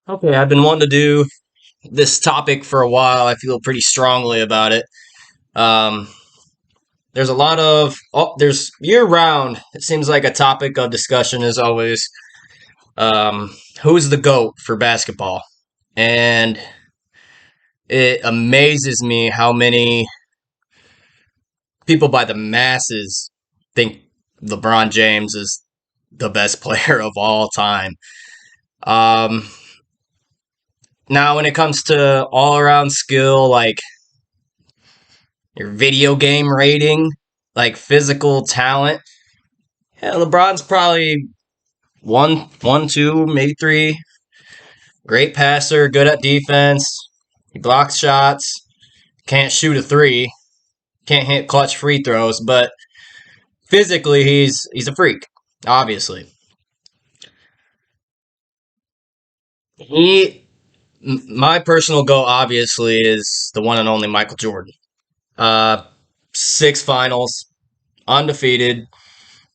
Okay, I've been wanting to do this topic for a while. I feel pretty strongly about it. Um, there's a lot of there's year round. It seems like a topic of discussion is always who's the goat for basketball, and it amazes me how many people by the masses think LeBron James is the best player of all time. Um, Now, when it comes to all around skill, like your video game rating, like physical talent. Yeah, LeBron's probably two, maybe three. Great passer, good at defense. He blocks shots. Can't shoot a three. Can't hit clutch free throws, but physically he's a freak. Obviously, he. My personal goal, obviously, is the one and only Michael Jordan. Uh, Six finals, undefeated.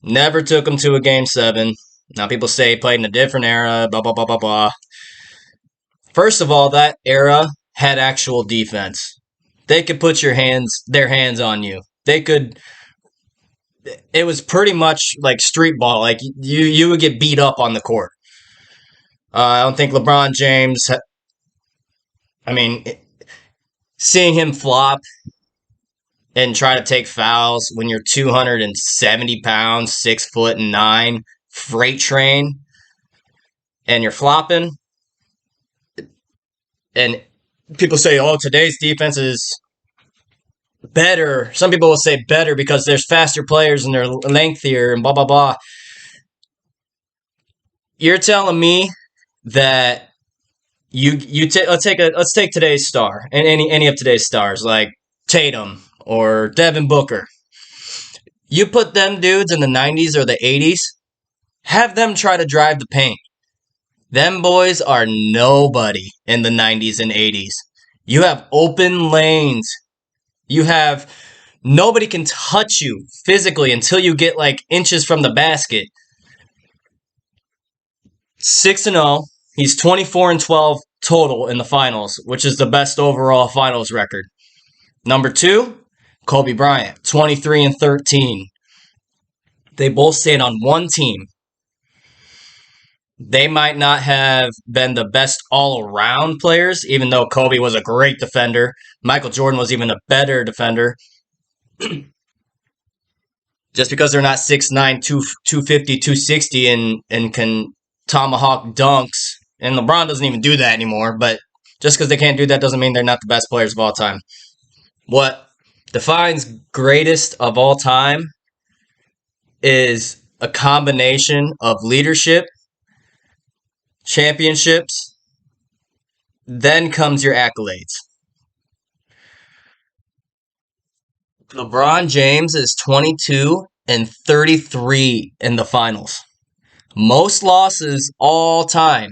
Never took him to a game seven. Now people say he played in a different era, blah blah blah blah blah. First of all, that era had actual defense. They could put their hands on you. They could. It was pretty much like street ball. Like you would get beat up on the court. I don't think LeBron James. I mean, seeing him flop and try to take fouls when you're 270 pounds, 6 foot and 9, freight train, and you're flopping. And people say, "Oh, today's defense is better." Some people will say better because there's faster players and they're lengthier and blah blah blah. You're telling me that let's take today's star and any of today's stars like Tatum or Devin Booker. You put them dudes in the 90s or the 80s, have them try to drive the paint. Them boys are nobody in the 90s and 80s. You have open lanes. You have nobody can touch you physically until you get like inches from the basket. 6-0. He's 24-12 total in the finals, which is the best overall finals record. Number 2, Kobe Bryant, 23-13. They both stayed on one team. They might not have been the best all-around players, even though Kobe was a great defender. Michael Jordan was even a better defender. Just because they're not 6'9", 250, 260 and can tomahawk dunks, and LeBron doesn't even do that anymore, but just because they can't do that doesn't mean they're not the best players of all time. What defines greatest of all time is a combination of leadership, championships, then comes your accolades. LeBron James is 22-33 in the finals. Most losses all time.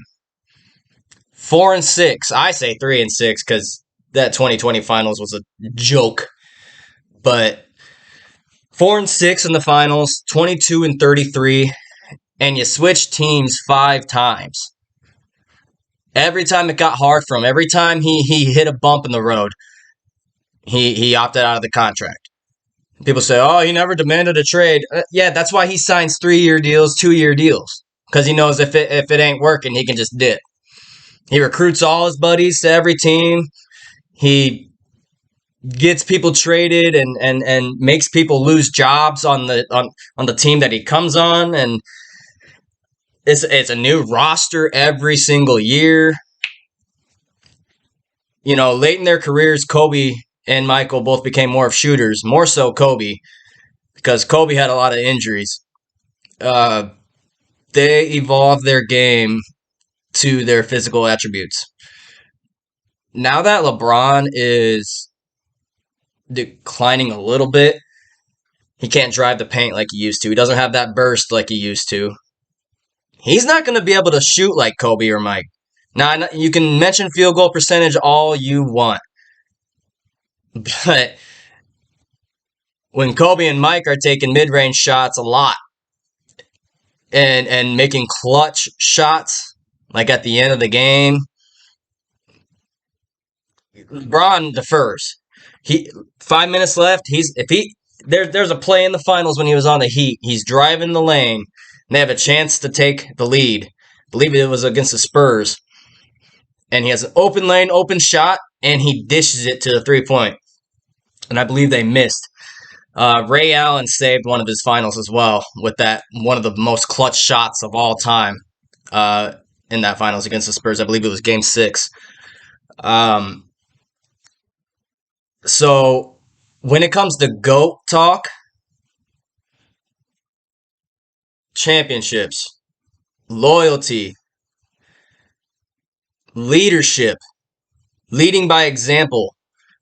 4-6. I say 3-6 because that 2020 finals was a joke. But 4-6 in the finals, 22-33, and you switched teams 5 times. Every time it got hard for him, every time he hit a bump in the road, he opted out of the contract. People say, "Oh, he never demanded a trade." Yeah, that's why he signs 3-year deals, 2-year deals, because he knows if it ain't working, he can just dip. He recruits all his buddies to every team. He gets people traded and makes people lose jobs on the team that he comes on, and it's a new roster every single year. You know, late in their careers, Kobe and Michael both became more of shooters, more so Kobe, because Kobe had a lot of injuries. They evolved their game to their physical attributes. Now that LeBron is declining a little bit, he can't drive the paint like he used to. He doesn't have that burst like he used to. He's not going to be able to shoot like Kobe or Mike. Now, you can mention field goal percentage all you want. But when Kobe and Mike are taking mid-range shots a lot and making clutch shots, like at the end of the game, LeBron defers. He 5 minutes left. There's a play in the finals when he was on the Heat. He's driving the lane, and they have a chance to take the lead. I believe it was against the Spurs, and he has an open lane, open shot, and he dishes it to the 3 point. And I believe they missed. Ray Allen saved one of his finals as well with that one of the most clutch shots of all time in that finals against the Spurs. I believe it was Game 6. Um, so when it comes to GOAT talk, championships, loyalty, leadership, leading by example,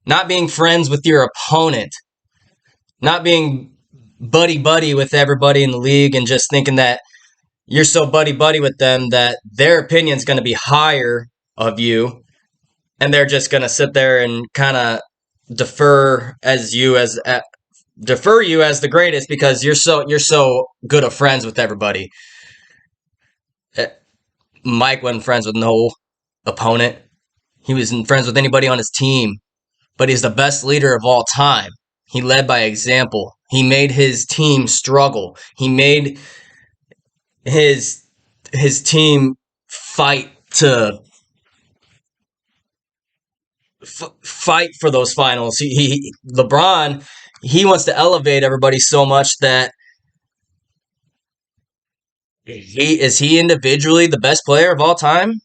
not being friends with your opponent, not being buddy buddy with everybody in the league and just thinking that you're so buddy buddy with them that their opinion's going to be higher of you and they're just going to sit there and kind of defer you as the greatest because you're so good of friends with everybody. Mike wasn't friends with no opponent. He wasn't friends with anybody on his team, but he's the best leader of all time. He led by example. He made his team struggle. He made his team fight to fight for those finals. LeBron, he wants to elevate everybody so much that he individually the best player of all time.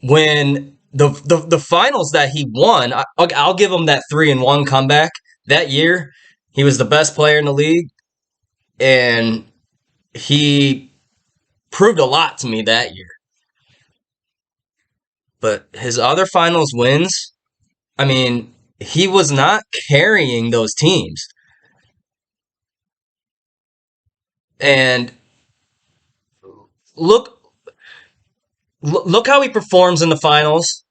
When the finals that he won, I'll give him that 3-1 comeback that year. He was the best player in the league, and he proved a lot to me that year. But his other finals wins, I mean, he was not carrying those teams. And look look how he performs in the finals.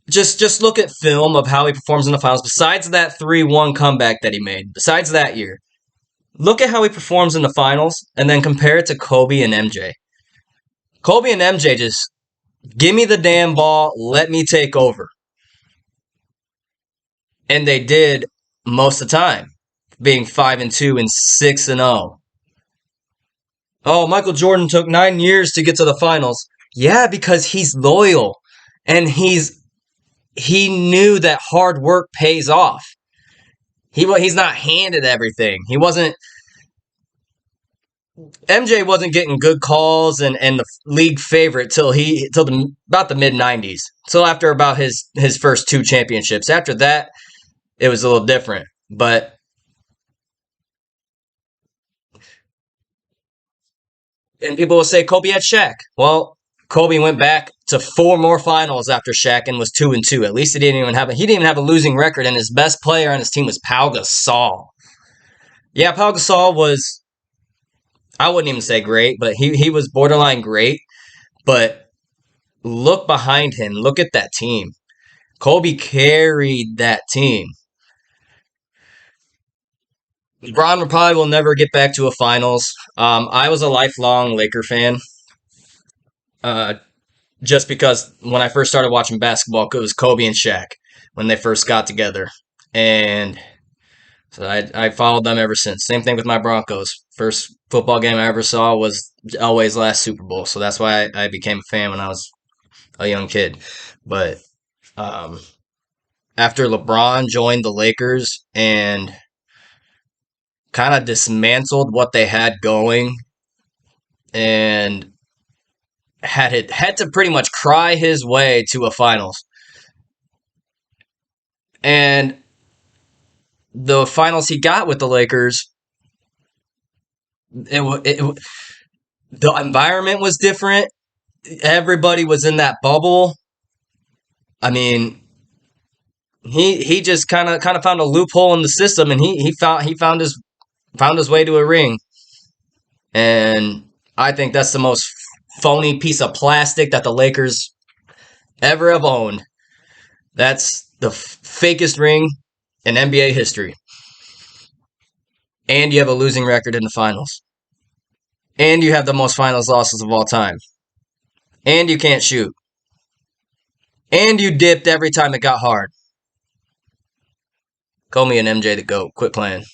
Just look at film of how he performs in the finals. Besides that 3-1 comeback that he made, besides that year, look at how he performs in the finals, and then compare it to Kobe and MJ. Kobe and MJ just give me the damn ball, let me take over, and they did most of the time, being 5-2 and 6-0. Oh, Michael Jordan took 9 years to get to the finals. Yeah, because he's loyal, and he knew that hard work pays off. He's not handed everything. MJ wasn't getting good calls and the league favorite till about the mid-90s. Till after about his first 2 championships. After that, it was a little different. But and people will say Kobe had Shaq. Well, Kobe went back to 4 more finals after Shaq and was 2-2. At least he didn't even have a losing record, and his best player on his team was Pau Gasol. Yeah, Pau Gasol was, I wouldn't even say great, but he was borderline great. But look behind him. Look at that team. Kobe carried that team. LeBron probably will never get back to a finals. I was a lifelong Laker fan. Uh, just because when I first started watching basketball, it was Kobe and Shaq when they first got together. And so I followed them ever since. Same thing with my Broncos. First football game I ever saw was Elway's last Super Bowl. So that's why I became a fan when I was a young kid. But um, after LeBron joined the Lakers and kind of dismantled what they had going and had to pretty much cry his way to a finals. And the finals he got with the Lakers, the environment was different. Everybody was in that bubble. I mean, he just kind of found a loophole in the system, and he found his way to a ring. And I think that's the most phony piece of plastic that the Lakers ever have owned. That's the fakest ring in NBA history. And you have a losing record in the finals. And you have the most finals losses of all time. And you can't shoot. And you dipped every time it got hard. Call me an MJ the GOAT. Quit playing.